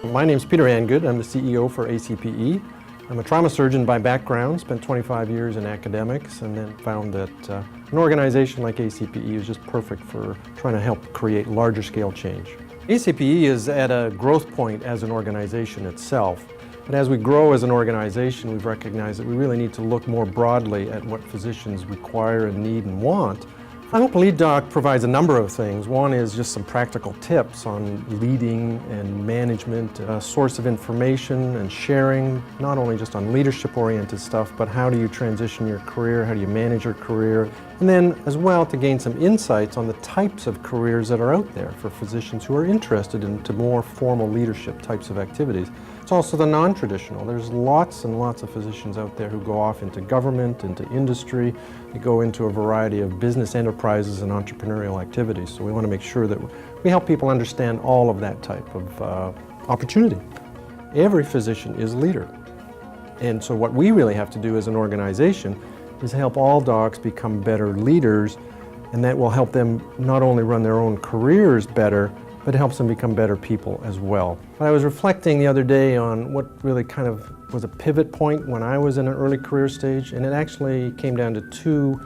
My name's Peter Angood. I'm the CEO for ACPE. I'm a trauma surgeon by background, spent 25 years in academics, and then found that an organization like ACPE is just perfect for trying to help create larger scale change. ACPE is at a growth point as an organization itself, but as we grow as an organization, we've recognized that we really need to look more broadly at what physicians require and need and want. I hope PeterLeadDoc provides a number of things. One is just some practical tips on leading and management, a source of information and sharing, not only just on leadership-oriented stuff, but how do you transition your career, how do you manage your career, and then as well to gain some insights on the types of careers that are out there for physicians who are interested into more formal leadership types of activities. It's also the non-traditional. There's lots and lots of physicians out there who go off into government, into industry, they go into a variety of business enterprises and entrepreneurial activities. So we want to make sure that we help people understand all of that type of opportunity. Every physician is a leader. And so what we really have to do as an organization is help all docs become better leaders, and that will help them not only run their own careers better, but it helps them become better people as well. I was reflecting the other day on what really kind of was a pivot point when I was in an early career stage, and it actually came down to two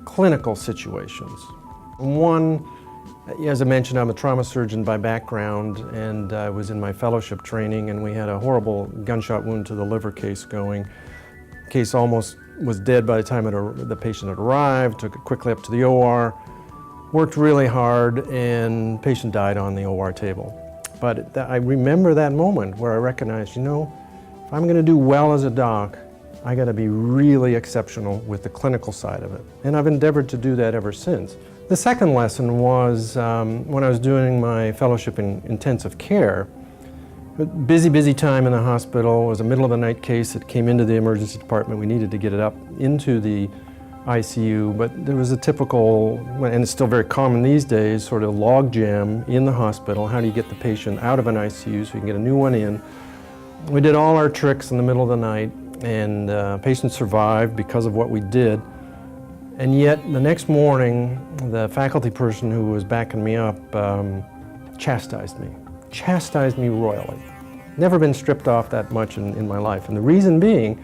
clinical situations. One, as I mentioned, I'm a trauma surgeon by background, and I was in my fellowship training, and we had a horrible gunshot wound to the liver case going. The case almost was dead by the time the patient had arrived, took it quickly up to the OR, worked really hard, and the patient died on the OR table. But I remember that moment where I recognized, you know, if I'm going to do well as a doc, I got to be really exceptional with the clinical side of it. And I've endeavored to do that ever since. The second lesson was when I was doing my fellowship in intensive care. Busy time in the hospital. It was a middle of the night case that came into the emergency department. We needed to get it up into the ICU, but there was a typical, and it's still very common these days, sort of log jam in the hospital. How do you get the patient out of an ICU so you can get a new one in? We did all our tricks in the middle of the night, and the patient survived because of what we did. And yet the next morning, the faculty person who was backing me up chastised me royally. Never been stripped off that much in my life. And the reason being,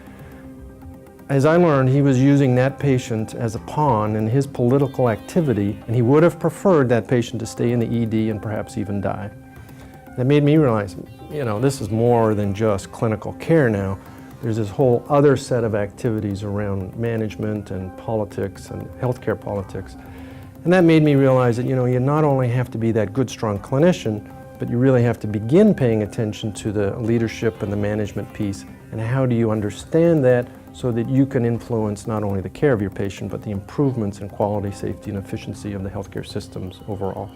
as I learned, he was using that patient as a pawn in his political activity, and he would have preferred that patient to stay in the ED and perhaps even die. That made me realize, you know, this is more than just clinical care now. There's this whole other set of activities around management and politics and healthcare politics. And that made me realize that, you know, you not only have to be that good, strong clinician, but you really have to begin paying attention to the leadership and the management piece. And how do you understand that so that you can influence not only the care of your patient, but the improvements in quality, safety, and efficiency of the healthcare systems overall.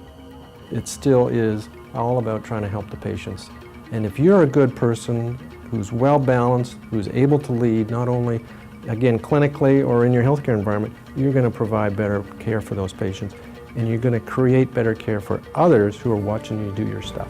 It still is all about trying to help the patients. And if you're a good person who's well-balanced, who's able to lead, not only, again, clinically or in your healthcare environment, you're going to provide better care for those patients, and you're going to create better care for others who are watching you do your stuff.